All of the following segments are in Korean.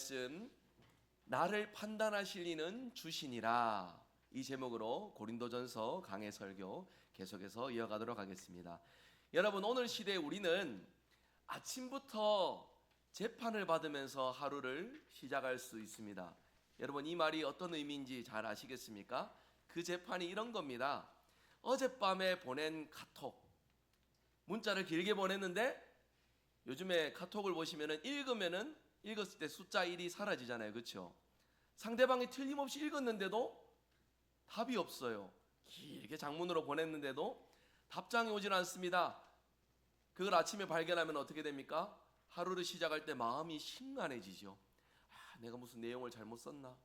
말씀, 나를 판단하실 이는 주시니라, 이 제목으로 고린도전서 강해 설교 계속해서 이어가도록 하겠습니다. 여러분, 오늘 시대에 우리는 아침부터 재판을 받으면서 하루를 시작할 수 있습니다. 여러분, 이 말이 어떤 의미인지 잘 아시겠습니까? 그 재판이 이런 겁니다. 어젯밤에 보낸 카톡, 문자를 길게 보냈는데 요즘에 카톡을 보시면은 읽었을 때 숫자 1이 사라지잖아요. 그렇죠? 상대방이 틀림없이 읽었는데도 답이 없어요. 길게 장문으로 보냈는데도 답장이 오질 않습니다. 그걸 아침에 발견하면 어떻게 됩니까? 하루를 시작할 때 마음이 심란해지죠. 내가 무슨 내용을 잘못 썼나?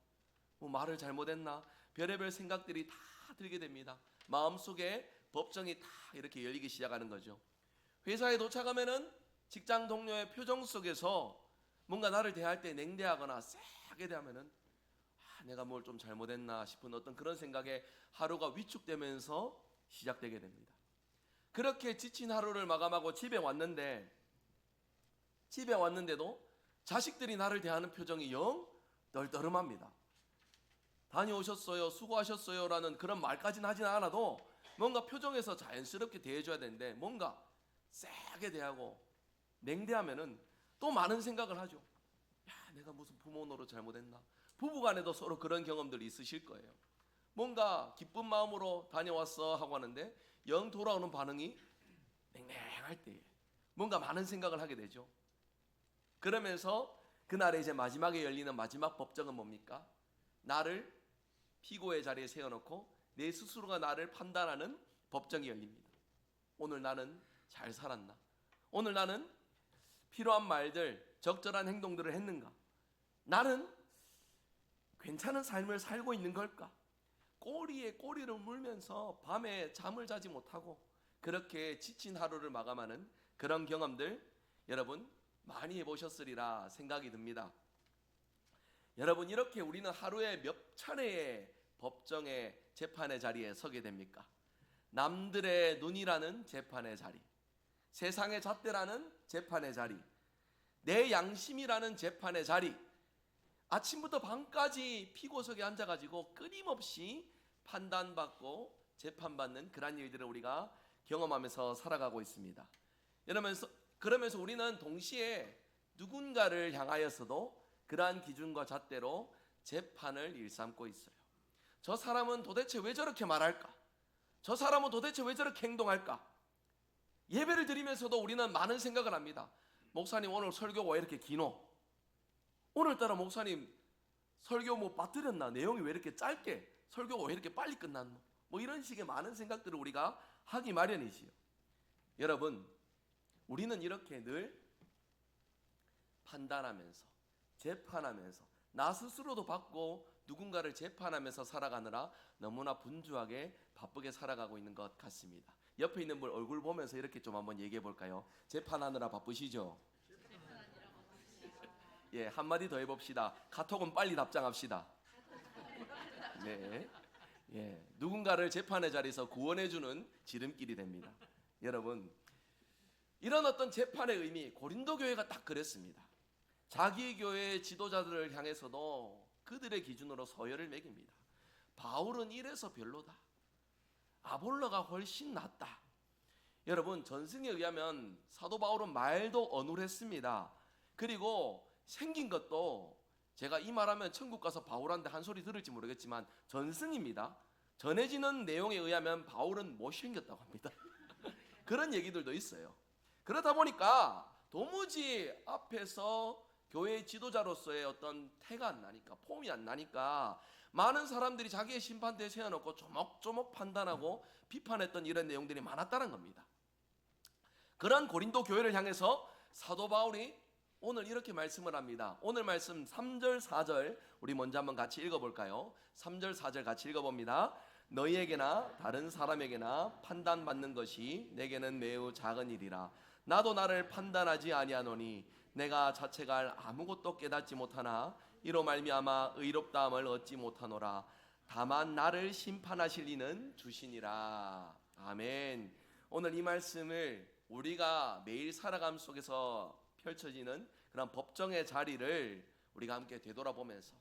뭐 말을 잘못했나? 별의별 생각들이 다 들게 됩니다. 마음속에 법정이 다 이렇게 열리기 시작하는 거죠. 회사에 도착하면은 직장 동료의 표정 속에서 뭔가 나를 대할 때 냉대하거나 세게 대하면은 내가 뭘 좀 잘못했나 싶은 어떤 그런 생각에 하루가 위축되면서 시작되게 됩니다. 그렇게 지친 하루를 마감하고 집에 왔는데도 자식들이 나를 대하는 표정이 영 떨떠름합니다. 다녀오셨어요, 수고하셨어요 라는 그런 말까지는 하진 않아도 뭔가 표정에서 자연스럽게 대해줘야 되는데 뭔가 세게 대하고 냉대하면은 또 많은 생각을 하죠. 내가 무슨 부모 노릇 잘못했나? 부부간에도 서로 그런 경험들이 있으실 거예요. 뭔가 기쁜 마음으로 다녀왔어 하고 하는데 영 돌아오는 반응이 냉랭할 때 뭔가 많은 생각을 하게 되죠. 그러면서 그날에 이제 마지막에 열리는 마지막 법정은 뭡니까? 나를 피고의 자리에 세워놓고 내 스스로가 나를 판단하는 법정이 열립니다. 오늘 나는 잘 살았나? 오늘 나는 필요한 말들, 적절한 행동들을 했는가? 나는 괜찮은 삶을 살고 있는 걸까? 꼬리에 꼬리를 물면서 밤에 잠을 자지 못하고 그렇게 지친 하루를 마감하는 그런 경험들 여러분 많이 해보셨으리라 생각이 듭니다. 여러분, 이렇게 우리는 하루에 몇 차례의 법정의 재판의 자리에 서게 됩니까? 남들의 눈이라는 재판의 자리, 세상의 잣대라는 재판의 자리, 내 양심이라는 재판의 자리, 아침부터 밤까지 피고석에 앉아가지고 끊임없이 판단받고 재판받는 그런 일들을 우리가 경험하면서 살아가고 있습니다. 그러면서 우리는 동시에 누군가를 향하여서도 그러한 기준과 잣대로 재판을 일삼고 있어요. 저 사람은 도대체 왜 저렇게 말할까? 저 사람은 도대체 왜 저렇게 행동할까? 예배를 드리면서도 우리는 많은 생각을 합니다. 목사님, 오늘 설교가 왜 이렇게 기노? 오늘따라 목사님 설교 뭐 빠뜨렸나? 내용이 왜 이렇게 짧게? 설교가 왜 이렇게 빨리 끝났노? 뭐 이런 식의 많은 생각들을 우리가 하기 마련이지요. 여러분, 우리는 이렇게 늘 판단하면서 재판하면서 나 스스로도 받고 누군가를 재판하면서 살아가느라 너무나 분주하게 바쁘게 살아가고 있는 것 같습니다. 옆에 있는 분 얼굴 보면서 이렇게 좀 한번 얘기해 볼까요? 재판하느라 바쁘시죠? 예, 한마디 더 해봅시다. 카톡은 빨리 답장합시다. 네, 예, 누군가를 재판의 자리에서 구원해주는 지름길이 됩니다. 여러분, 이런 어떤 재판의 의미, 고린도 교회가 딱 그랬습니다. 자기 교회의 지도자들을 향해서도 그들의 기준으로 서열을 매깁니다. 바울은 이래서 별로다. 아볼로가 훨씬 낫다. 여러분, 전승에 의하면 사도 바울은 말도 어눌했습니다. 그리고 생긴 것도 제가 이 말하면 천국 가서 바울한테 한 소리 들을지 모르겠지만 전승입니다. 전해지는 내용에 의하면 바울은 못생겼다고 합니다. 그런 얘기들도 있어요. 그러다 보니까 도무지 앞에서 교회의 지도자로서의 어떤 태가 안 나니까, 폼이 안 나니까 많은 사람들이 자기의 심판대에 세워놓고 조목조목 판단하고 비판했던 이런 내용들이 많았다는 겁니다. 그런 고린도 교회를 향해서 사도 바울이 오늘 이렇게 말씀을 합니다. 오늘 말씀 3절 4절 우리 먼저 한번 같이 읽어볼까요? 3절 4절 같이 읽어봅니다. 너희에게나 다른 사람에게나 판단받는 것이 내게는 매우 작은 일이라. 나도 나를 판단하지 아니하노니 내가 자책할 아무것도 깨닫지 못하나 이로 말미암아 의롭다함을 얻지 못하노라. 다만 나를 심판하실 이는 주시니라. 아멘. 오늘 이 말씀을 우리가 매일 살아감 속에서 펼쳐지는 그런 법정의 자리를 우리가 함께 되돌아보면서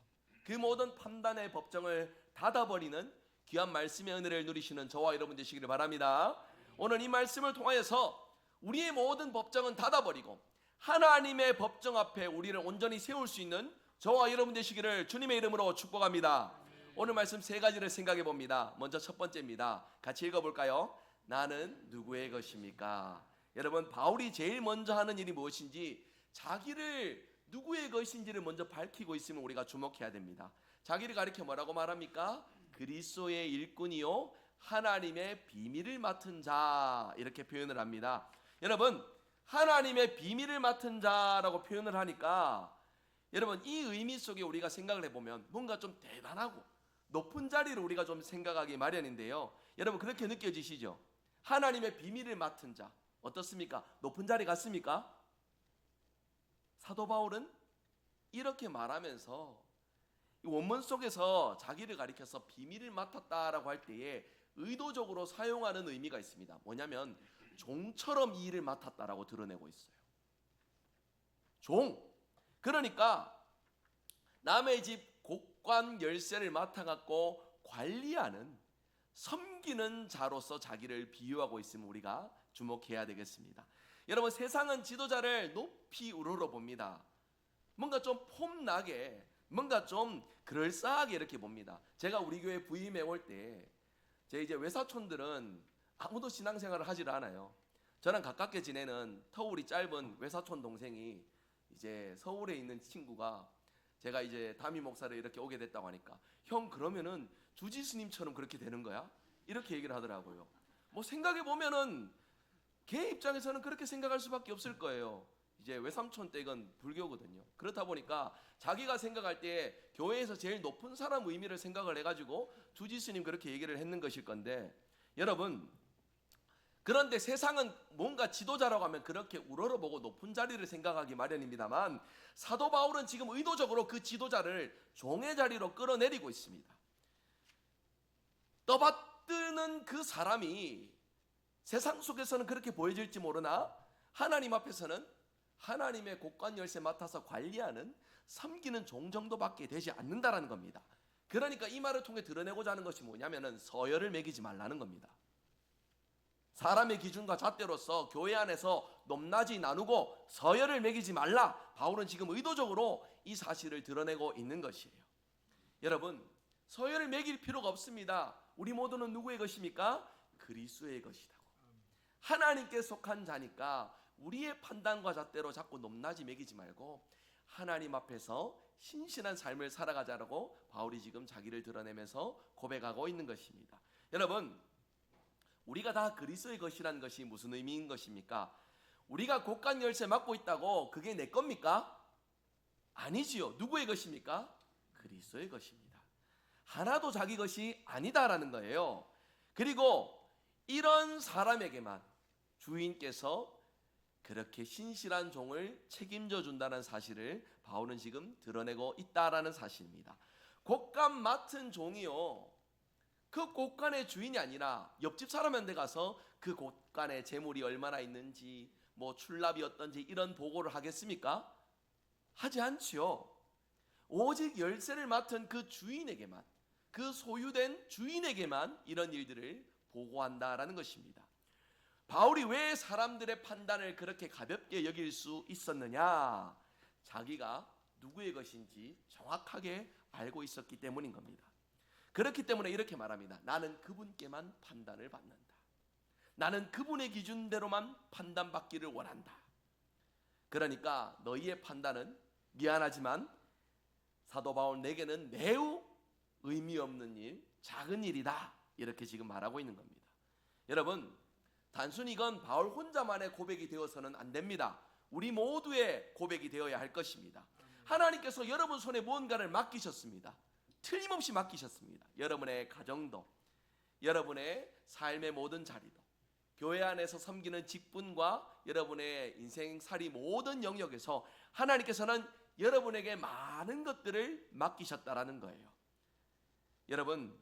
그 모든 판단의 법정을 닫아버리는 귀한 말씀의 은혜를 누리시는 저와 여러분 되시기를 바랍니다. 오늘 이 말씀을 통하여서 우리의 모든 법정은 닫아버리고 하나님의 법정 앞에 우리를 온전히 세울 수 있는 저와 여러분 되시기를 주님의 이름으로 축복합니다. 오늘 말씀 세 가지를 생각해 봅니다. 먼저 첫 번째입니다. 같이 읽어볼까요? 나는 누구의 것입니까? 여러분, 바울이 제일 먼저 하는 일이 무엇인지, 자기를 누구의 것인지를 먼저 밝히고 있으면 우리가 주목해야 됩니다. 자기를 가리켜 뭐라고 말합니까? 그리스도의 일꾼이요 하나님의 비밀을 맡은 자, 이렇게 표현을 합니다. 여러분, 하나님의 비밀을 맡은 자라고 표현을 하니까 여러분, 이 의미 속에 우리가 생각을 해보면 뭔가 좀 대단하고 높은 자리를 우리가 좀 생각하기 마련인데요. 여러분, 그렇게 느껴지시죠? 하나님의 비밀을 맡은 자, 어떻습니까? 높은 자리 같습니까? 사도 바울은 이렇게 말하면서 원문 속에서 자기를 가리켜서 비밀을 맡았다라고 할 때에 의도적으로 사용하는 의미가 있습니다. 뭐냐면 종처럼 이 일을 맡았다라고 드러내고 있어요. 종. 그러니까 남의 집 곡관 열쇠를 맡아갖고 관리하는, 섬기는 자로서 자기를 비유하고 있음을 우리가 주목해야 되겠습니다. 여러분, 세상은 지도자를 높이 우러러봅니다. 뭔가 좀 폼나게, 뭔가 좀 그럴싸하게 이렇게 봅니다. 제가 우리 교회 부임해 올 때 제 이제 외사촌들은 아무도 신앙생활을 하질 않아요. 저랑 가깝게 지내는 터울이 짧은 외사촌 동생이 이제 서울에 있는 친구가 제가 이제 담임 목사를 이렇게 오게 됐다고 하니까, 형 그러면은 주지스님처럼 그렇게 되는 거야? 이렇게 얘기를 하더라고요. 뭐 생각해 보면은 걔 입장에서는 그렇게 생각할 수밖에 없을 거예요. 이제 외삼촌 댁은 불교거든요. 그렇다 보니까 자기가 생각할 때 교회에서 제일 높은 사람 의미를 생각을 해가지고 주지스님 그렇게 얘기를 했는 것일 건데, 여러분, 그런데 세상은 뭔가 지도자라고 하면 그렇게 우러러보고 높은 자리를 생각하기 마련입니다만, 사도 바울은 지금 의도적으로 그 지도자를 종의 자리로 끌어내리고 있습니다. 떠받드는 그 사람이 세상 속에서는 그렇게 보여질지 모르나 하나님 앞에서는 하나님의 곡관 열쇠 맡아서 관리하는, 섬기는 종 정도밖에 되지 않는다라는 겁니다. 그러니까 이 말을 통해 드러내고자 하는 것이 뭐냐면은 서열을 매기지 말라는 겁니다. 사람의 기준과 잣대로서 교회 안에서 높낮이 나누고 서열을 매기지 말라. 바울은 지금 의도적으로 이 사실을 드러내고 있는 것이에요. 여러분, 서열을 매길 필요가 없습니다. 우리 모두는 누구의 것입니까? 그리스도의 것이라고. 하나님께 속한 자니까 우리의 판단과 잣대로 자꾸 높낮이 매기지 말고 하나님 앞에서 신실한 삶을 살아가자라고 바울이 지금 자기를 드러내면서 고백하고 있는 것입니다. 여러분, 우리가 다 그리스도의 것이라는 것이 무슨 의미인 것입니까? 우리가 곡간 열쇠 맡고 있다고 그게 내 겁니까? 아니지요. 누구의 것입니까? 그리스도의 것입니다. 하나도 자기 것이 아니다라는 거예요. 그리고 이런 사람에게만 주인께서 그렇게 신실한 종을 책임져 준다는 사실을 바울은 지금 드러내고 있다라는 사실입니다. 곡간 맡은 종이요, 그 곡간의 주인이 아니라 옆집 사람한테 가서 그 곡간에 재물이 얼마나 있는지, 뭐 출납이 어떤지 이런 보고를 하겠습니까? 하지 않지요. 오직 열쇠를 맡은 그 주인에게만, 그 소유된 주인에게만 이런 일들을 보고한다라는 것입니다. 바울이 왜 사람들의 판단을 그렇게 가볍게 여길 수 있었느냐? 자기가 누구의 것인지 정확하게 알고 있었기 때문인 겁니다. 그렇기 때문에 이렇게 말합니다. 나는 그분께만 판단을 받는다. 나는 그분의 기준대로만 판단받기를 원한다. 그러니까 너희의 판단은 미안하지만 사도 바울 내게는 매우 의미 없는 일, 작은 일이다. 이렇게 지금 말하고 있는 겁니다. 여러분, 단순히 이건 바울 혼자만의 고백이 되어서는 안 됩니다. 우리 모두의 고백이 되어야 할 것입니다. 하나님께서 여러분 손에 무언가를 맡기셨습니다. 틀림없이 맡기셨습니다. 여러분의 가정도, 여러분의 삶의 모든 자리도, 교회 안에서 섬기는 직분과 여러분의 인생살이 모든 영역에서 하나님께서는 여러분에게 많은 것들을 맡기셨다라는 거예요. 여러분,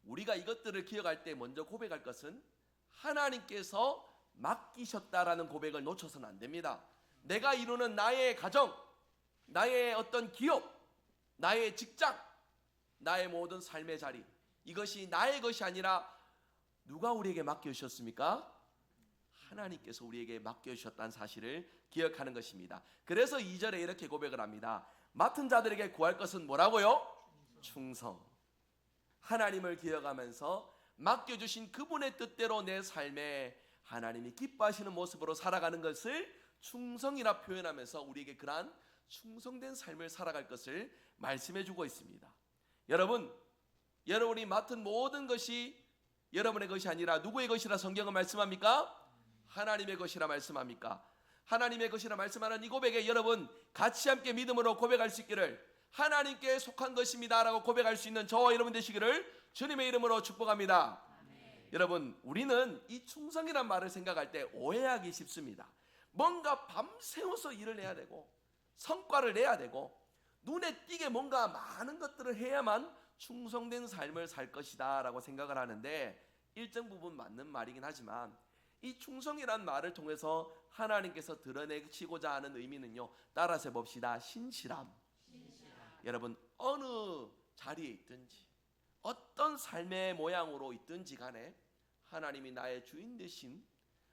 우리가 이것들을 기억할 때 먼저 고백할 것은 하나님께서 맡기셨다라는 고백을 놓쳐서는 안 됩니다. 내가 이루는 나의 가정, 나의 어떤 기업, 나의 직장, 나의 모든 삶의 자리, 이것이 나의 것이 아니라 누가 우리에게 맡겨주셨습니까? 하나님께서 우리에게 맡겨주셨다는 사실을 기억하는 것입니다. 그래서 2절에 이렇게 고백을 합니다. 맡은 자들에게 구할 것은 뭐라고요? 충성. 하나님을 기억하면서 맡겨주신 그분의 뜻대로 내 삶에 하나님이 기뻐하시는 모습으로 살아가는 것을 충성이라 표현하면서 우리에게 그러한 충성된 삶을 살아갈 것을 말씀해 주고 있습니다. 여러분이 맡은 모든 것이 여러분의 것이 아니라 누구의 것이라 성경은 말씀합니까? 하나님의 것이라 말씀합니까? 하나님의 것이라 말씀하는 이 고백에 여러분 같이 함께 믿음으로 고백할 수 있기를, 하나님께 속한 것입니다 라고 고백할 수 있는 저와 여러분 되시기를 주님의 이름으로 축복합니다. 여러분, 우리는 이 충성이란 말을 생각할 때 오해하기 쉽습니다. 뭔가 밤새워서 일을 해야 되고 성과를 내야 되고 눈에 띄게 뭔가 많은 것들을 해야만 충성된 삶을 살 것이다 라고 생각을 하는데, 일정 부분 맞는 말이긴 하지만 이 충성이란 말을 통해서 하나님께서 드러내시고자 하는 의미는요, 따라서 해봅시다. 신실함. 여러분, 어느 자리에 있든지 어떤 삶의 모양으로 있든지 간에 하나님이 나의 주인 되신,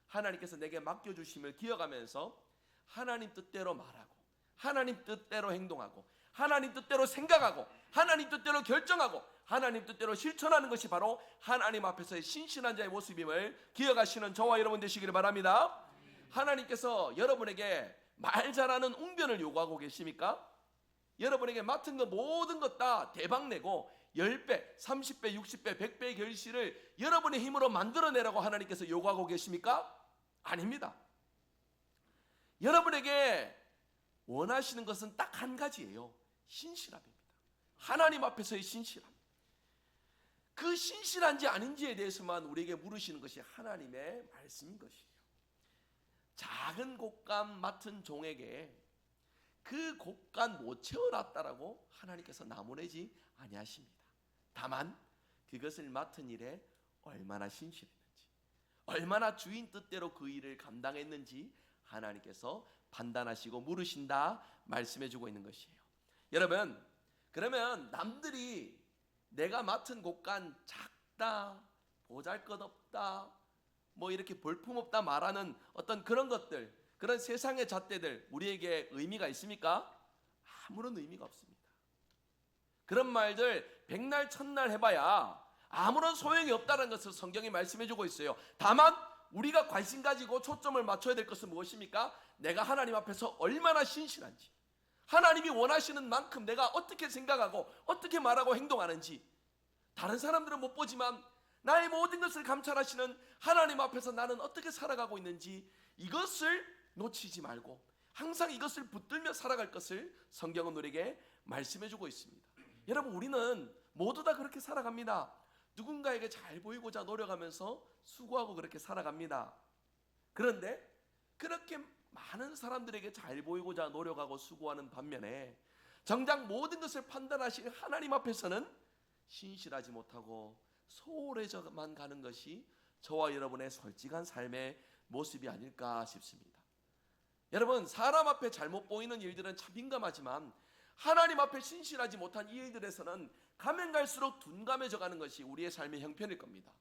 하나님께서 내게 맡겨주심을 기억하면서 하나님 뜻대로 말하고 하나님 뜻대로 행동하고 하나님 뜻대로 생각하고 하나님 뜻대로 결정하고 하나님 뜻대로 실천하는 것이 바로 하나님 앞에서의 신실한 자의 모습임을 기억하시는 저와 여러분 되시기를 바랍니다. 하나님께서 여러분에게 말 잘하는 웅변을 요구하고 계십니까? 여러분에게 맡은 것 모든 것 다 대박내고 10배, 30배, 60배, 100배의 결실을 여러분의 힘으로 만들어내라고 하나님께서 요구하고 계십니까? 아닙니다. 여러분에게 원하시는 것은 딱 한 가지예요. 신실함입니다. 하나님 앞에서의 신실함. 그 신실한지 아닌지에 대해서만 우리에게 물으시는 것이 하나님의 말씀인 것이에요. 작은 곶감 맡은 종에게 그 곶감 못 채워놨다라고 하나님께서 나무내지 아니하십니다. 다만 그것을 맡은 일에 얼마나 신실했는지, 얼마나 주인 뜻대로 그 일을 감당했는지 하나님께서 판단하시고 물으신다 말씀해주고 있는 것이에요. 여러분, 그러면 남들이 내가 맡은 곶감 작다, 보잘것없다, 뭐 이렇게 볼품없다 말하는 어떤 그런 것들, 그런 세상의 잣대들 우리에게 의미가 있습니까? 아무런 의미가 없습니다. 그런 말들 백날 천날 해봐야 아무런 소용이 없다는 것을 성경이 말씀해주고 있어요. 다만 우리가 관심 가지고 초점을 맞춰야 될 것은 무엇입니까? 내가 하나님 앞에서 얼마나 신실한지, 하나님이 원하시는 만큼 내가 어떻게 생각하고 어떻게 말하고 행동하는지, 다른 사람들은 못 보지만 나의 모든 것을 감찰하시는 하나님 앞에서 나는 어떻게 살아가고 있는지, 이것을 놓치지 말고 항상 이것을 붙들며 살아갈 것을 성경은 우리에게 말씀해주고 있습니다. 여러분, 우리는 모두 다 그렇게 살아갑니다. 누군가에게 잘 보이고자 노력하면서 수고하고 그렇게 살아갑니다. 그런데 그렇게 많은 사람들에게 잘 보이고자 노력하고 수고하는 반면에 정작 모든 것을 판단하실 하나님 앞에서는 신실하지 못하고 소홀해져만 가는 것이 저와 여러분의 솔직한 삶의 모습이 아닐까 싶습니다. 여러분, 사람 앞에 잘못 보이는 일들은 참 민감하지만 하나님 앞에 신실하지 못한 이 일들에서는 가면 갈수록 둔감해져 가는 것이 우리의 삶의 형편일 겁니다.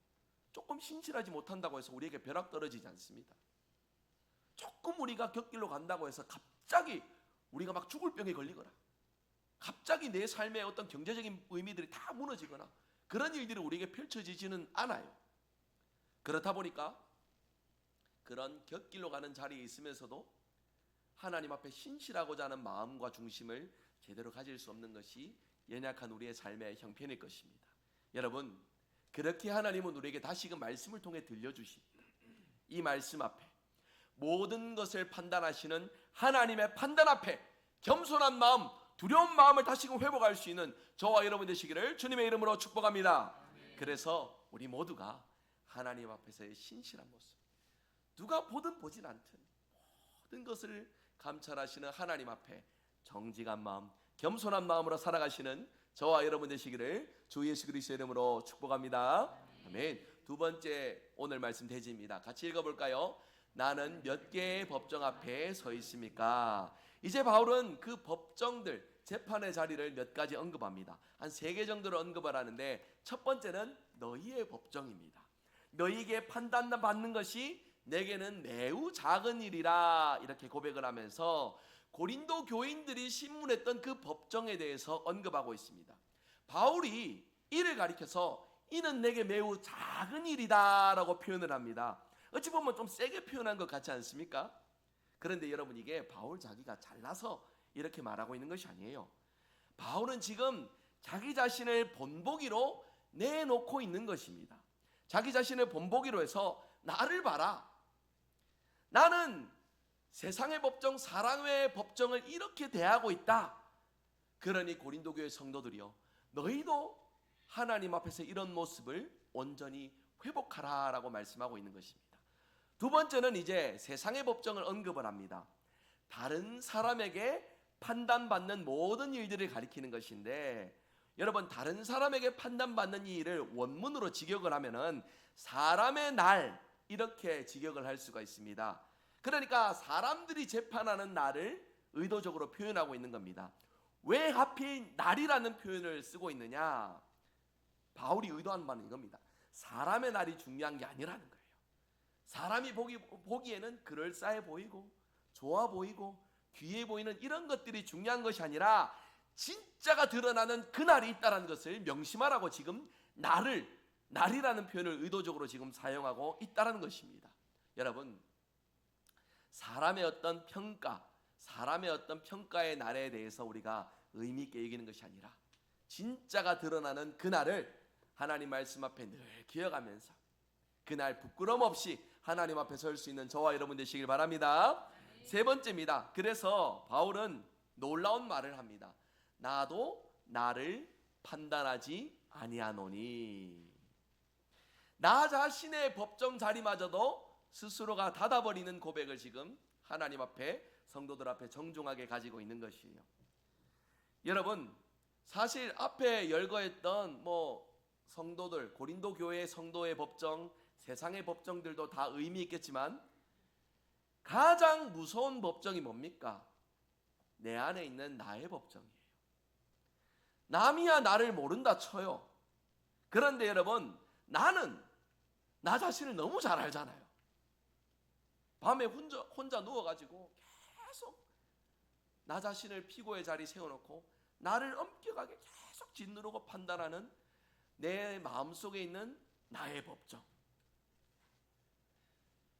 조금 신실하지 못한다고 해서 우리에게 벼락 떨어지지 않습니다. 조금 우리가 곁길로 간다고 해서 갑자기 우리가 막 죽을 병에 걸리거나 갑자기 내 삶의 어떤 경제적인 의미들이 다 무너지거나 그런 일들이 우리에게 펼쳐지지는 않아요. 그렇다 보니까 그런 곁길로 가는 자리에 있으면서도 하나님 앞에 신실하고자 하는 마음과 중심을 제대로 가질 수 없는 것이 연약한 우리의 삶의 형편일 것입니다. 여러분, 그렇게 하나님은 우리에게 다시금 말씀을 통해 들려주십니다. 이 말씀 앞에 모든 것을 판단하시는 하나님의 판단 앞에 겸손한 마음, 두려운 마음을 다시금 회복할 수 있는 저와 여러분 되시기를 주님의 이름으로 축복합니다. 그래서 우리 모두가 하나님 앞에서의 신실한 모습, 누가 보든 보진 않든 모든 것을 감찰하시는 하나님 앞에 정직한 마음, 겸손한 마음으로 살아가시는 저와 여러분 되시기를 주 예수 그리스도의 이름으로 축복합니다. 아멘. 두 번째 오늘 말씀 대지입니다. 같이 읽어볼까요? 나는 몇 개의 법정 앞에 서 있습니까? 이제 바울은 그 법정들, 재판의 자리를 몇 가지 언급합니다. 한 3개 정도를 언급을 하는데, 첫 번째는 너희의 법정입니다. 너희에게 판단받는 것이 내게는 매우 작은 일이라, 이렇게 고백을 하면서 고린도 교인들이 신문했던 그 법정에 대해서 언급하고 있습니다. 바울이 이를 가리켜서 이는 내게 매우 작은 일이다 라고 표현을 합니다. 어찌 보면 좀 세게 표현한 것 같지 않습니까? 그런데 여러분, 이게 바울 자기가 잘나서 이렇게 말하고 있는 것이 아니에요. 바울은 지금 자기 자신을 본보기로 내놓고 있는 것입니다. 자기 자신을 본보기로 해서 나를 봐라, 나는 세상의 법정, 사랑의 법정을 이렇게 대하고 있다. 그러니 고린도 교회 성도들이요, 너희도 하나님 앞에서 이런 모습을 온전히 회복하라 라고 말씀하고 있는 것입니다. 두 번째는 이제 세상의 법정을 언급을 합니다. 다른 사람에게 판단받는 모든 일들을 가리키는 것인데, 여러분, 다른 사람에게 판단받는 이 일을 원문으로 직역을 하면은 사람의 날, 이렇게 직역을 할 수가 있습니다. 그러니까 사람들이 재판하는 날을 의도적으로 표현하고 있는 겁니다. 왜 하필 날이라는 표현을 쓰고 있느냐? 바울이 의도한 바는 이겁니다. 사람의 날이 중요한 게 아니라는 거예요. 사람이 보기에는 그럴싸해 보이고 좋아 보이고 귀해 보이는 이런 것들이 중요한 것이 아니라 진짜가 드러나는 그날이 있다는 것을 명심하라고 지금 날이라는 표현을 의도적으로 지금 사용하고 있다는 것입니다. 여러분, 사람의 어떤 평가의 날에 대해서 우리가 의미 있게 여기는 것이 아니라 진짜가 드러나는 그날을 하나님 말씀 앞에 늘 기억하면서 그날 부끄럼 없이 하나님 앞에 설 수 있는 저와 여러분 되시길 바랍니다. 세 번째입니다. 그래서 바울은 놀라운 말을 합니다. 나도 나를 판단하지 아니하노니. 나 자신의 법정 자리마저도 스스로가 닫아버리는 고백을 지금 하나님 앞에, 성도들 앞에 정중하게 가지고 있는 것이에요. 여러분, 사실 앞에 열거했던 성도들, 고린도 교회 성도의 법정, 세상의 법정들도 다 의미 있겠지만 가장 무서운 법정이 뭡니까? 내 안에 있는 나의 법정이에요. 남이야 나를 모른다 쳐요. 그런데 여러분, 나는 나 자신을 너무 잘 알잖아요. 밤에 혼자 누워가지고 계속 나 자신을 피고의 자리에 세워놓고 나를 엄격하게 계속 짓누르고 판단하는 내 마음속에 있는 나의 법정.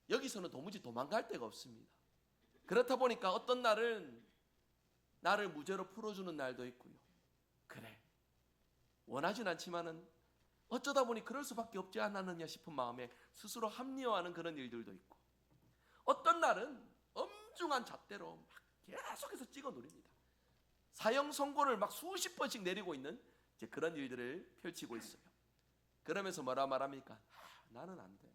여기서는 도무지 도망갈 데가 없습니다. 그렇다 보니까 어떤 날은 나를 무죄로 풀어주는 날도 있고요. 그래, 원하진 않지만은 어쩌다 보니 그럴 수밖에 없지 않았느냐 싶은 마음에 스스로 합리화하는 그런 일들도 있고, 어떤 날은 엄중한 잣대로 막 계속해서 찍어 누립니다. 사형 선고를 막 수십 번씩 내리고 있는 이제 그런 일들을 펼치고 있어요. 그러면서 뭐라 말합니까? 나는 안 돼.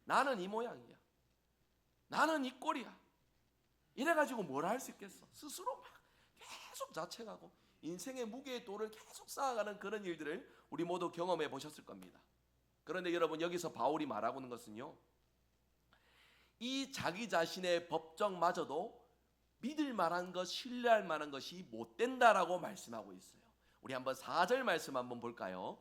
나는 이 모양이야. 나는 이 꼴이야. 이래가지고 뭘 할 수 있겠어? 스스로 막 계속 자책하고 인생의 무게의 돌을 계속 쌓아가는 그런 일들을 우리 모두 경험해 보셨을 겁니다. 그런데 여러분, 여기서 바울이 말하고 있는 것은요, 이 자기 자신의 법정마저도 믿을 만한 것, 신뢰할 만한 것이 못 된다라고 말씀하고 있어요. 우리 한번 4절 말씀 한번 볼까요?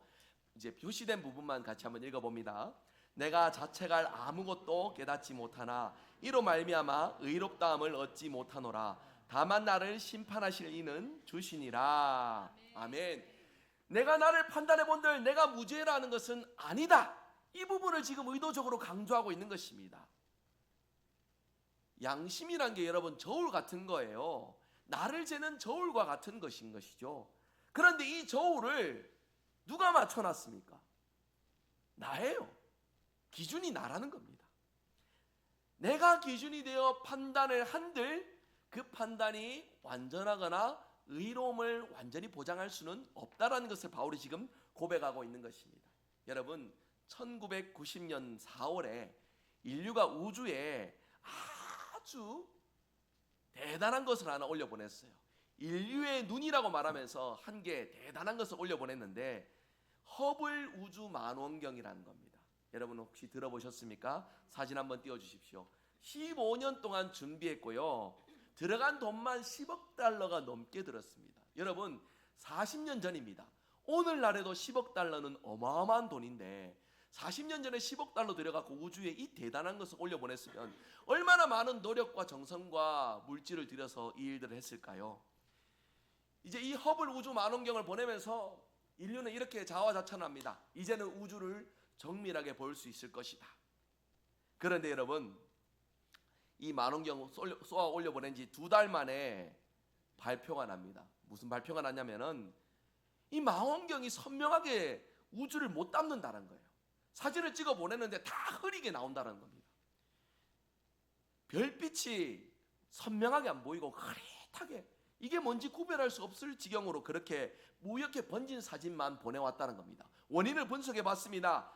이제 표시된 부분만 같이 한번 읽어봅니다. 내가 자책할 아무것도 깨닫지 못하나 이로 말미암아 의롭다함을 얻지 못하노라. 다만 나를 심판하실 이는 주시니라. 아멘. 내가 나를 판단해 본들 내가 무죄라는 것은 아니다. 이 부분을 지금 의도적으로 강조하고 있는 것입니다. 양심이란 게 여러분 저울 같은 거예요. 나를 재는 저울과 같은 것인 것이죠. 그런데 이 저울을 누가 맞춰놨습니까? 나예요. 기준이 나라는 겁니다. 내가 기준이 되어 판단을 한들 그 판단이 완전하거나 의로움을 완전히 보장할 수는 없다라는 것을 바울이 지금 고백하고 있는 것입니다. 여러분, 1990년 4월에 인류가 우주에 아주 대단한 것을 하나 올려보냈어요. 인류의 눈이라고 말하면서 한 개 대단한 것을 올려보냈는데 허블 우주 만원경이라는 겁니다. 여러분 혹시 들어보셨습니까? 사진 한번 띄워주십시오. 15년 동안 준비했고요. 들어간 돈만 10억 달러가 넘게 들었습니다. 여러분 40년 전입니다. 오늘날에도 10억 달러는 어마어마한 돈인데 40년 전에 10억 달러 들여갖고 우주에 이 대단한 것을 올려보냈으면 얼마나 많은 노력과 정성과 물질을 들여서 이 일들을 했을까요? 이제 이 허블 우주 망원경을 보내면서 인류는 이렇게 자화자찬합니다. 이제는 우주를 정밀하게 볼 수 있을 것이다. 그런데 여러분 이 망원경 쏘아 올려보낸 지 2달 만에 발표가 납니다. 무슨 발표가 났냐면은 이 망원경이 선명하게 우주를 못 담는다는 거예요. 사진을 찍어 보내는데 다 흐리게 나온다는 겁니다. 별빛이 선명하게 안 보이고 흐릿하게, 이게 뭔지 구별할 수 없을 지경으로 그렇게 무역해 번진 사진만 보내왔다는 겁니다. 원인을 분석해 봤습니다.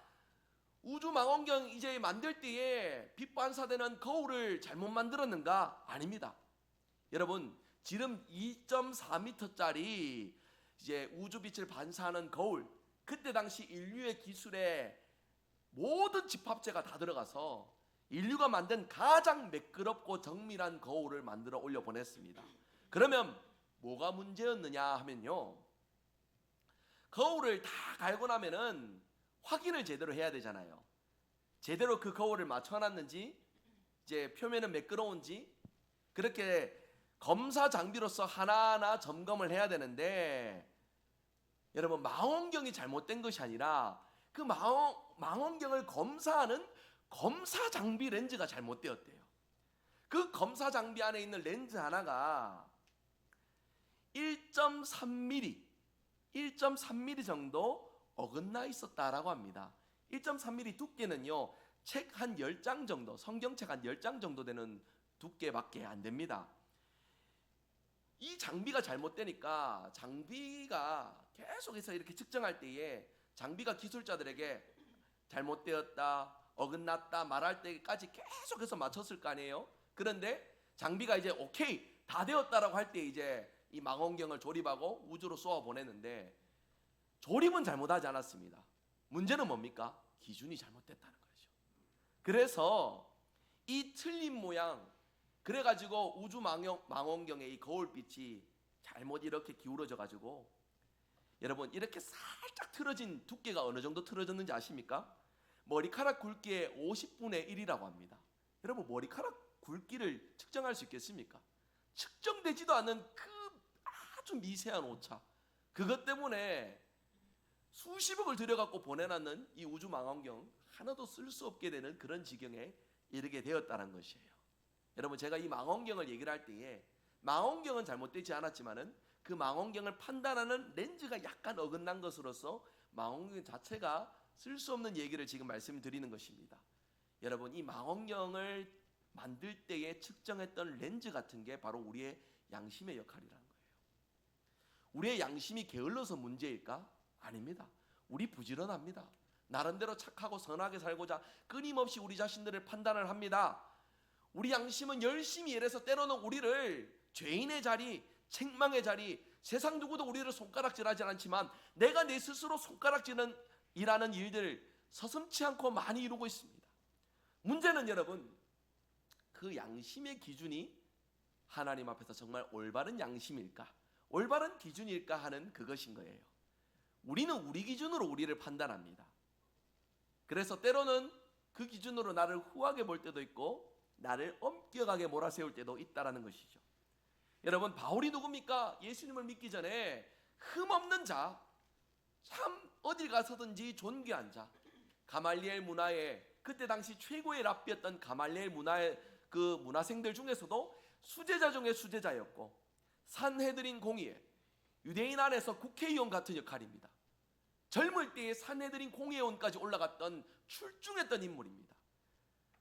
우주 망원경 이제 만들 때에 빛 반사되는 거울을 잘못 만들었는가? 아닙니다. 여러분 지름 2.4m짜리 이제 우주 빛을 반사하는 거울, 그때 당시 인류의 기술에 모든 집합체가 다 들어가서 인류가 만든 가장 매끄럽고 정밀한 거울을 만들어 올려 보냈습니다. 그러면 뭐가 문제였느냐 하면요, 거울을 다 갈고 나면은 확인을 제대로 해야 되잖아요. 제대로 그 거울을 맞춰놨는지, 이제 표면은 매끄러운지, 그렇게 검사 장비로서 하나하나 점검을 해야 되는데, 여러분 망원경이 잘못된 것이 아니라 그 망원경을 검사하는 검사 장비 렌즈가 잘못되었대요. 그 검사 장비 안에 있는 렌즈 하나가 1.3mm 정도 어긋나 있었다라고 합니다. 1.3mm 두께는요, 책 한 10장 정도, 성경책 한 10장 정도 되는 두께밖에 안 됩니다. 이 장비가 잘못되니까 장비가 계속해서 이렇게 측정할 때에 장비가 기술자들에게 잘못되었다, 어긋났다 말할 때까지 계속해서 맞췄을 거 아니에요. 그런데 장비가 이제 오케이 다 되었다라고 할 때 이제 이 망원경을 조립하고 우주로 쏘아 보내는데, 조립은 잘못하지 않았습니다. 문제는 뭡니까? 기준이 잘못됐다는 거죠. 그래서 이 틀린 모양, 그래가지고 우주 망원경의 이 거울빛이 잘못 이렇게 기울어져 가지고, 여러분 이렇게 살짝 틀어진 두께가 어느 정도 틀어졌는지 아십니까? 머리카락 굵기의 50분의 1이라고 합니다. 여러분 머리카락 굵기를 측정할 수 있겠습니까? 측정되지도 않는 그 아주 미세한 오차, 그것 때문에 수십억을 들여갖고 보내놨는 이 우주 망원경 하나도 쓸 수 없게 되는 그런 지경에 이르게 되었다는 것이에요. 여러분 제가 이 망원경을 얘기를 할 때에 망원경은 잘못되지 않았지만은 그 망원경을 판단하는 렌즈가 약간 어긋난 것으로서 망원경 자체가 쓸 수 없는 얘기를 지금 말씀드리는 것입니다. 여러분 이 망원경을 만들 때에 측정했던 렌즈 같은 게 바로 우리의 양심의 역할이라는 거예요. 우리의 양심이 게을러서 문제일까? 아닙니다. 우리 부지런합니다. 나름대로 착하고 선하게 살고자 끊임없이 우리 자신들을 판단을 합니다. 우리 양심은 열심히 일해서 때로는 우리를 죄인의 자리, 책망의 자리, 세상 누구도 우리를 손가락질하지 않지만 내가 내 스스로 손가락질은 일하는 일들을 서슴지 않고 많이 이루고 있습니다. 문제는 여러분 그 양심의 기준이 하나님 앞에서 정말 올바른 양심일까, 올바른 기준일까 하는 그것인 거예요. 우리는 우리 기준으로 우리를 판단합니다. 그래서 때로는 그 기준으로 나를 후하게 볼 때도 있고 나를 엄격하게 몰아세울 때도 있다라는 것이죠. 여러분 바울이 누굽니까? 예수님을 믿기 전에 흠없는 자, 참 어딜 가서든지 존귀한 자, 가말리엘 문화에 그때 당시 최고의 랍비였던 가말리엘 문화의 그 문화생들 중에서도 수제자 중에 수제자였고 산헤드린 공의회, 유대인 안에서 국회의원 같은 역할입니다. 젊을 때에 산헤드린 공의회원까지 올라갔던 출중했던 인물입니다.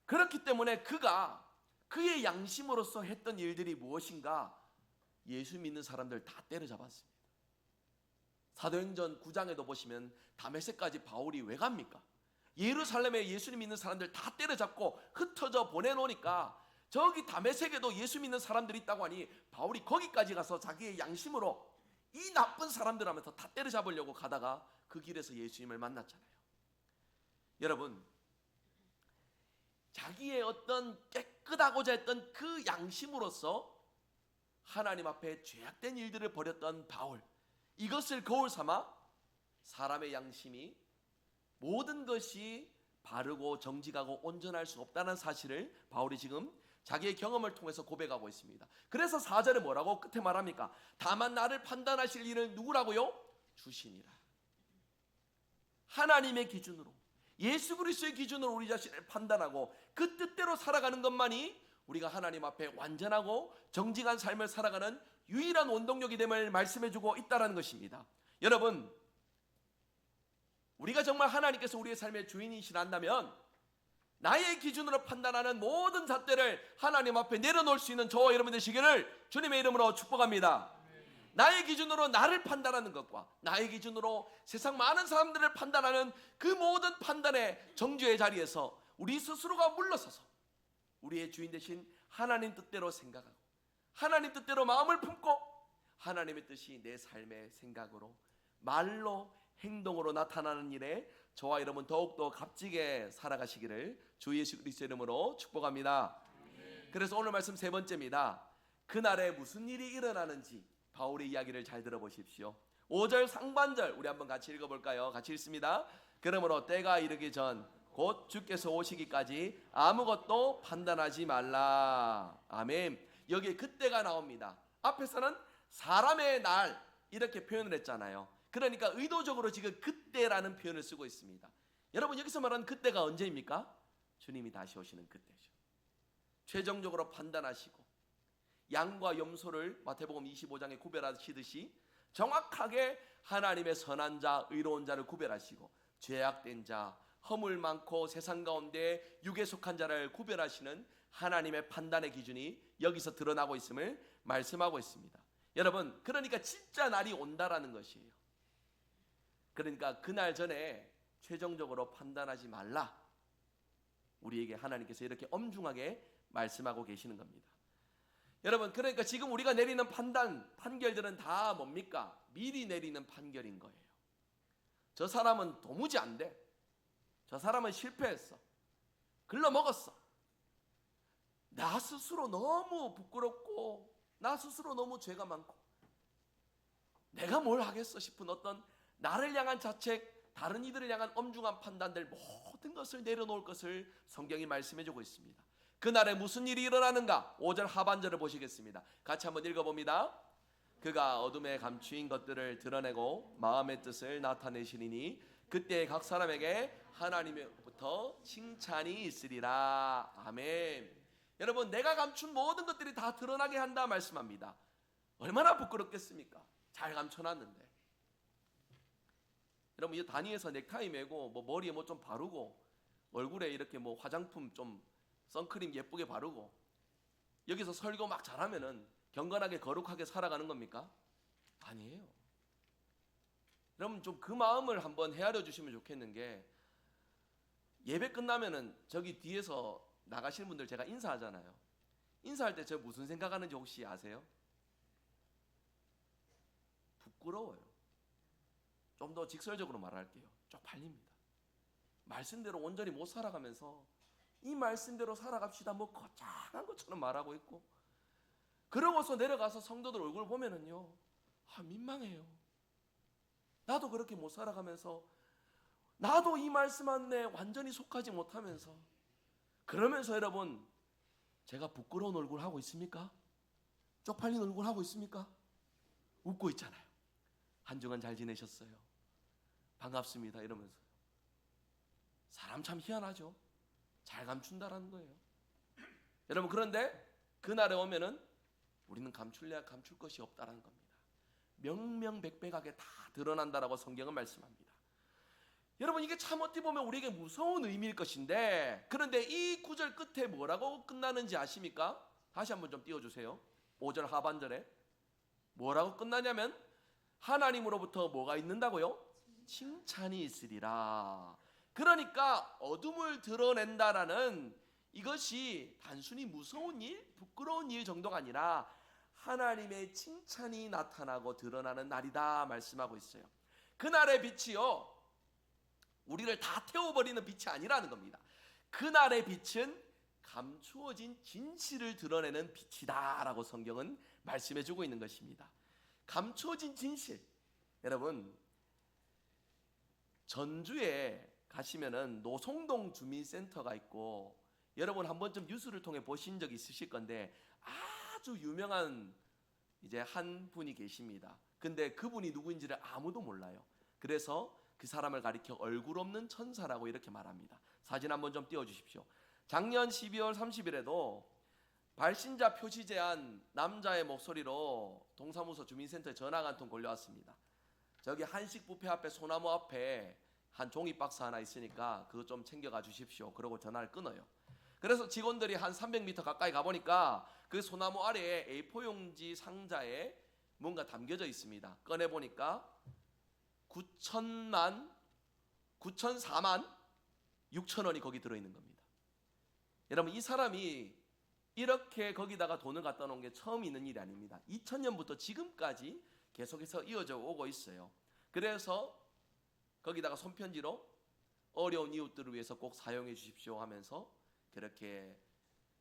그렇기 때문에 그가 그의 양심으로서 했던 일들이 무엇인가? 예수 믿는 사람들 다 때려잡았습니다. 사도행전 9장에도 보시면 다메섹까지 바울이 왜 갑니까? 예루살렘에 예수님 믿는 사람들 다 때려잡고 흩어져 보내놓으니까 저기 다메섹에도 예수 믿는 사람들이 있다고 하니 바울이 거기까지 가서 자기의 양심으로 이 나쁜 사람들 하면서 다 때려잡으려고 가다가 그 길에서 예수님을 만났잖아요. 여러분 자기의 어떤 깨끗하고자 했던 그 양심으로서 하나님 앞에 죄악된 일들을 벌였던 바울, 이것을 거울 삼아 사람의 양심이 모든 것이 바르고 정직하고 온전할 수 없다는 사실을 바울이 지금 자기의 경험을 통해서 고백하고 있습니다. 그래서 4절에 뭐라고 끝에 말합니까? 다만 나를 판단하실 일은 누구라고요? 주시니라. 하나님의 기준으로, 예수 그리스도의 기준으로 우리 자신을 판단하고 그 뜻대로 살아가는 것만이 우리가 하나님 앞에 완전하고 정직한 삶을 살아가는 유일한 원동력이 됨을 말씀해주고 있다는 것입니다. 여러분, 우리가 정말 하나님께서 우리의 삶의 주인이시란다면 나의 기준으로 판단하는 모든 잣대를 하나님 앞에 내려놓을 수 있는 저와 여러분 되시기를 주님의 이름으로 축복합니다. 나의 기준으로 나를 판단하는 것과 나의 기준으로 세상 많은 사람들을 판단하는 그 모든 판단의 정죄의 자리에서 우리 스스로가 물러서서 우리의 주인 되신 하나님 뜻대로 생각하고 하나님 뜻대로 마음을 품고 하나님의 뜻이 내 삶의 생각으로 말로 행동으로 나타나는 일에 저와 여러분 더욱더 값지게 살아가시기를 주 예수 그리스도의 이름으로 축복합니다. 그래서 오늘 말씀 세 번째입니다. 그날에 무슨 일이 일어나는지 바울의 이야기를 잘 들어보십시오. 5절 상반절 우리 한번 같이 읽어볼까요? 같이 읽습니다. 그러므로 때가 이르기 전 곧 주께서 오시기까지 아무것도 판단하지 말라. 아멘. 여기에 그때가 나옵니다. 앞에서는 사람의 날 이렇게 표현을 했잖아요. 그러니까 의도적으로 지금 그때라는 표현을 쓰고 있습니다. 여러분, 여기서 말하는 그때가 언제입니까? 주님이 다시 오시는 그때죠. 최종적으로 판단하시고 양과 염소를 마태복음 25장에 구별하시듯이 정확하게 하나님의 선한 자, 의로운 자를 구별하시고 죄악된 자, 허물 많고 세상 가운데 육에 속한 자를 구별하시는 하나님의 판단의 기준이 여기서 드러나고 있음을 말씀하고 있습니다. 여러분, 그러니까 진짜 날이 온다라는 것이에요. 그러니까 그날 전에 최종적으로 판단하지 말라. 우리에게 하나님께서 이렇게 엄중하게 말씀하고 계시는 겁니다. 여러분, 그러니까 지금 우리가 내리는 판결들은 다 뭡니까? 미리 내리는 판결인 거예요. 저 사람은 도무지 안 돼. 저 사람은 실패했어. 글러먹었어. 나 스스로 너무 부끄럽고 나 스스로 너무 죄가 많고 내가 뭘 하겠어 싶은 어떤 나를 향한 자책, 다른 이들을 향한 엄중한 판단들 모든 것을 내려놓을 것을 성경이 말씀해주고 있습니다. 그날에 무슨 일이 일어나는가? 5절 하반절을 보시겠습니다. 같이 한번 읽어봅니다. 그가 어둠에 감추인 것들을 드러내고 마음의 뜻을 나타내시리니 그때 각 사람에게 하나님으로부터 칭찬이 있으리라. 아멘. 여러분, 내가 감춘 모든 것들이 다 드러나게 한다 말씀합니다. 얼마나 부끄럽겠습니까? 잘 감춰놨는데. 여러분, 이 단위에서 넥타이 매고 머리에 뭐 좀 바르고 얼굴에 이렇게 뭐 화장품 좀 선크림 예쁘게 바르고 여기서 설교 막 잘하면은 경건하게 거룩하게 살아가는 겁니까? 아니에요. 여러분, 좀 그 마음을 한번 헤아려 주시면 좋겠는 게, 예배 끝나면은 저기 뒤에서 나가시는 분들 제가 인사하잖아요. 인사할 때 저 무슨 생각하는지 혹시 아세요? 부끄러워요. 좀 더 직설적으로 말할게요. 쪽팔립니다. 말씀대로 온전히 못 살아가면서 이 말씀대로 살아갑시다 뭐 거창한 것처럼 말하고 있고, 그러고서 내려가서 성도들 얼굴 보면은요, 민망해요. 나도 그렇게 못 살아가면서 나도 이 말씀 안에 완전히 속하지 못하면서, 그러면서 여러분, 제가 부끄러운 얼굴 하고 있습니까? 쪽팔린 얼굴 하고 있습니까? 웃고 있잖아요. 한 주간 잘 지내셨어요? 반갑습니다 이러면서. 사람 참 희한하죠. 잘 감춘다라는 거예요. 여러분, 그런데 그날에 오면은 우리는 감출래야 감출 것이 없다라는 겁니다. 명명백백하게 다 드러난다라고 성경은 말씀합니다. 여러분, 이게 참 어찌 보면 우리에게 무서운 의미일 것인데, 그런데 이 구절 끝에 뭐라고 끝나는지 아십니까? 다시 한번 좀 띄워주세요. 5절 하반절에 뭐라고 끝나냐면, 하나님으로부터 뭐가 있는다고요? 칭찬이 있으리라. 그러니까 어둠을 드러낸다라는 이것이 단순히 무서운 일, 부끄러운 일 정도가 아니라 하나님의 칭찬이 나타나고 드러나는 날이다 말씀하고 있어요. 그날의 빛이요, 우리를 다 태워버리는 빛이 아니라는 겁니다. 그날의 빛은 감추어진 진실을 드러내는 빛이다 라고 성경은 말씀해주고 있는 것입니다. 감춰진 진실. 여러분, 전주에 가시면은 노송동 주민센터가 있고, 여러분 한 번쯤 뉴스를 통해 보신 적 있으실 건데 아주 유명한 이제 한 분이 계십니다. 근데 그분이 누구인지를 아무도 몰라요. 그래서 그 사람을 가리켜 얼굴 없는 천사라고 이렇게 말합니다. 사진 한번 좀 띄워주십시오. 작년 12월 30일에도 발신자 표시 제한 남자의 목소리로 동사무소 주민센터에 전화가 한 통 걸려왔습니다. 저기 한식 뷔페 앞에 소나무 앞에 한 종이 박스 하나 있으니까 그거 좀 챙겨가 주십시오. 그러고 전화를 끊어요. 그래서 직원들이 한 300m 가까이 가보니까 그 소나무 아래에 A4 용지 상자에 뭔가 담겨져 있습니다. 꺼내보니까 9,4만 6천 원이 거기 들어있는 겁니다. 여러분, 이 사람이 이렇게 거기다가 돈을 갖다 놓은 게 처음 있는 일이 아닙니다. 2000년부터 지금까지 계속해서 이어져 오고 있어요. 그래서 거기다가 손편지로 어려운 이웃들을 위해서 꼭 사용해 주십시오 하면서 그렇게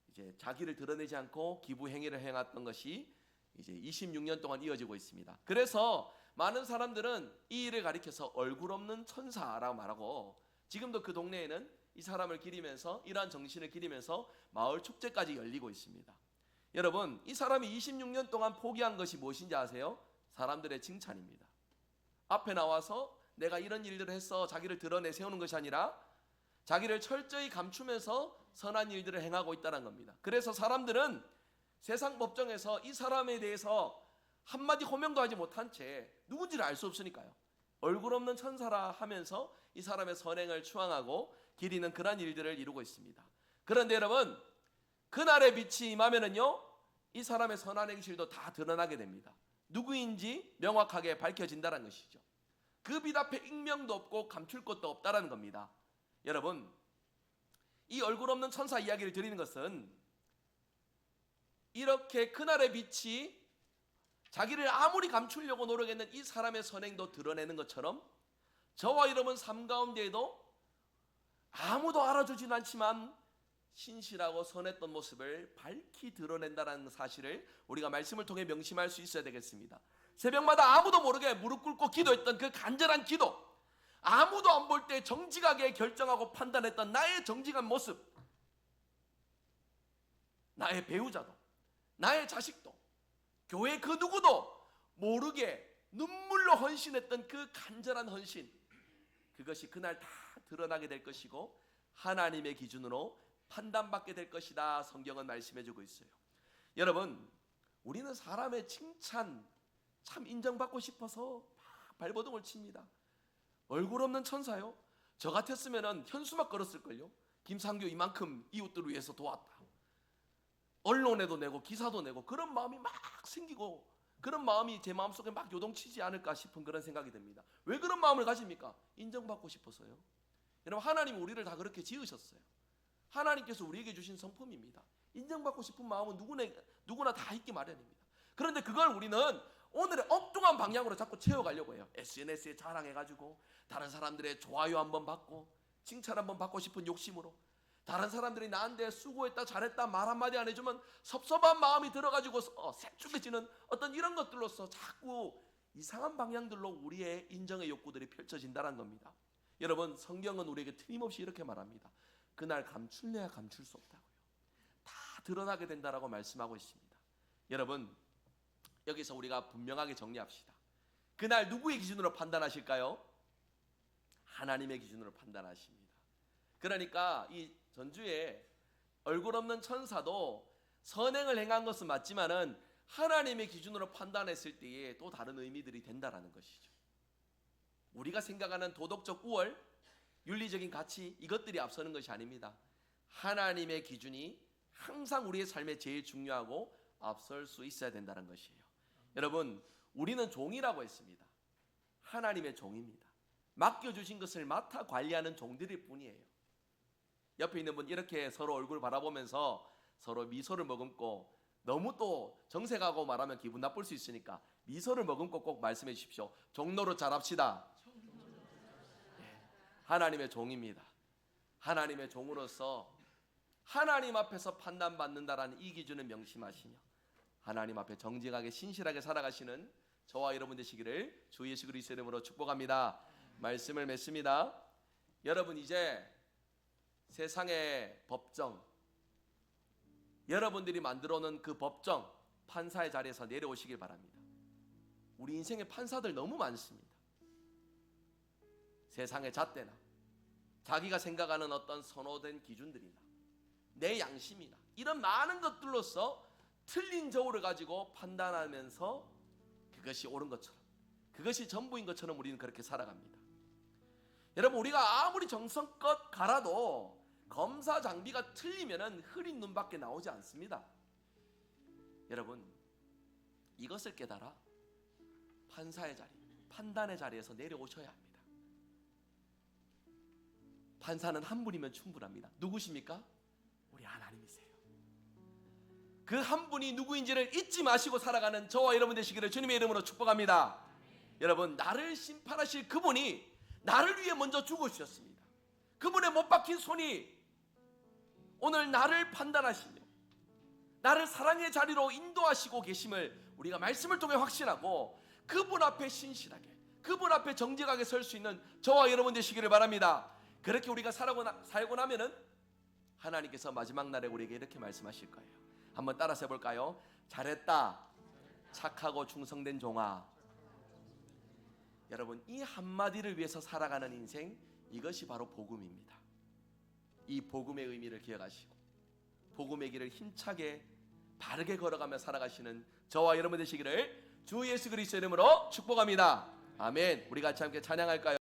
이제 자기를 드러내지 않고 기부 행위를 행했던 것이 이제 26년 동안 이어지고 있습니다. 그래서 많은 사람들은 이 일을 가리켜서 얼굴 없는 천사라고 말하고, 지금도 그 동네에는 이 사람을 기리면서, 이러한 정신을 기리면서 마을 축제까지 열리고 있습니다. 여러분, 이 사람이 26년 동안 포기한 것이 무엇인지 아세요? 사람들의 칭찬입니다. 앞에 나와서 내가 이런 일들을 했어 자기를 드러내 세우는 것이 아니라 자기를 철저히 감추면서 선한 일들을 행하고 있다는 겁니다. 그래서 사람들은 세상 법정에서 이 사람에 대해서 한마디 호명도 하지 못한 채 누군지를 알 수 없으니까요, 얼굴 없는 천사라 하면서 이 사람의 선행을 추앙하고 기리는 그런 일들을 이루고 있습니다. 그런데 여러분, 그날의 빛이 임하면은요, 이 사람의 선한 행실도 다 드러나게 됩니다. 누구인지 명확하게 밝혀진다는 것이죠. 그 빛 앞에 익명도 없고 감출 것도 없다라는 겁니다. 여러분, 이 얼굴 없는 천사 이야기를 드리는 것은 이렇게 그날의 빛이 자기를 아무리 감추려고 노력했는 이 사람의 선행도 드러내는 것처럼 저와 여러분 삶 가운데에도 아무도 알아주진 않지만 신실하고 선했던 모습을 밝히 드러낸다는 사실을 우리가 말씀을 통해 명심할 수 있어야 되겠습니다. 새벽마다 아무도 모르게 무릎 꿇고 기도했던 그 간절한 기도, 아무도 안 볼 때 정직하게 결정하고 판단했던 나의 정직한 모습, 나의 배우자도, 나의 자식도, 교회 그 누구도 모르게 눈물로 헌신했던 그 간절한 헌신, 그것이 그날 다 드러나게 될 것이고 하나님의 기준으로 판단받게 될 것이다, 성경은 말씀해주고 있어요. 여러분, 우리는 사람의 칭찬 참 인정받고 싶어서 막 발버둥을 칩니다. 얼굴 없는 천사요? 저 같았으면 현수막 걸었을걸요. 김상규 이만큼 이웃들을 위해서 도왔다, 언론에도 내고 기사도 내고, 그런 마음이 막 생기고 그런 마음이 제 마음속에 막 요동치지 않을까 싶은 그런 생각이 듭니다. 왜 그런 마음을 가집니까? 인정받고 싶어서요. 여러분, 하나님 우리를 다 그렇게 지으셨어요. 하나님께서 우리에게 주신 성품입니다. 인정받고 싶은 마음은 누구나 다 있기 마련입니다. 그런데 그걸 우리는 오늘의 엉뚱한 방향으로 자꾸 채워가려고 해요. SNS에 자랑해가지고 다른 사람들의 좋아요 한번 받고 칭찬 한번 받고 싶은 욕심으로, 다른 사람들이 나한테 수고했다 잘했다 말 한마디 안 해주면 섭섭한 마음이 들어가지고 색쭉해지는 어떤 이런 것들로서 자꾸 이상한 방향들로 우리의 인정의 욕구들이 펼쳐진다는 겁니다. 여러분, 성경은 우리에게 틀림없이 이렇게 말합니다. 그날 감출래야 감출 수 없다고요. 다 드러나게 된다라고 말씀하고 있습니다. 여러분, 여기서 우리가 분명하게 정리합시다. 그날 누구의 기준으로 판단하실까요? 하나님의 기준으로 판단하십니다. 그러니까 이 전주에 얼굴 없는 천사도 선행을 행한 것은 맞지만은 하나님의 기준으로 판단했을 때에 또 다른 의미들이 된다라는 것이죠. 우리가 생각하는 도덕적 우월, 윤리적인 가치, 이것들이 앞서는 것이 아닙니다. 하나님의 기준이 항상 우리의 삶에 제일 중요하고 앞설 수 있어야 된다는 것이에요. 여러분, 우리는 종이라고 했습니다. 하나님의 종입니다. 맡겨주신 것을 맡아 관리하는 종들일 뿐이에요. 옆에 있는 분 이렇게 서로 얼굴 바라보면서 서로 미소를 머금고, 너무 또 정색하고 말하면 기분 나쁠 수 있으니까 미소를 머금고 꼭 말씀해 주십시오. 종노릇 잘합시다. 하나님의 종입니다. 하나님의 종으로서 하나님 앞에서 판단받는다라는 이 기준을 명심하시며 하나님 앞에 정직하게 신실하게 살아가시는 저와 여러분 되시기를 주 예수 그리스도의 이름으로 축복합니다. 말씀을 맺습니다. 여러분, 이제 세상의 법정, 여러분들이 만들어 놓은 그 법정, 판사의 자리에서 내려오시길 바랍니다. 우리 인생의 판사들 너무 많습니다. 세상의 잣대나 자기가 생각하는 어떤 선호된 기준들이나 내 양심이나 이런 많은 것들로서 틀린 저울을 가지고 판단하면서 그것이 옳은 것처럼, 그것이 전부인 것처럼 우리는 그렇게 살아갑니다. 여러분, 우리가 아무리 정성껏 갈아도 검사 장비가 틀리면은 흐린 눈밖에 나오지 않습니다. 여러분, 이것을 깨달아 판사의 자리, 판단의 자리에서 내려오셔야 합니다. 판사는 한 분이면 충분합니다. 누구십니까? 우리 하나님이세요. 그 한 분이 누구인지를 잊지 마시고 살아가는 저와 여러분 되시기를 주님의 이름으로 축복합니다. 여러분, 나를 심판하실 그분이 나를 위해 먼저 죽으셨습니다. 그분의 못 박힌 손이 오늘 나를 판단하시며 나를 사랑의 자리로 인도하시고 계심을 우리가 말씀을 통해 확신하고 그분 앞에 신실하게, 그분 앞에 정직하게 설 수 있는 저와 여러분 되시기를 바랍니다. 그렇게 우리가 살고 나면은 하나님께서 마지막 날에 우리에게 이렇게 말씀하실 거예요. 한번 따라서 해볼까요? 잘했다, 착하고 충성된 종아. 여러분, 이 한마디를 위해서 살아가는 인생, 이것이 바로 복음입니다. 이 복음의 의미를 기억하시고 복음의 길을 힘차게 바르게 걸어가며 살아가시는 저와 여러분 되시기를 주 예수 그리스도의 이름으로 축복합니다. 아멘. 우리 같이 함께 찬양할까요?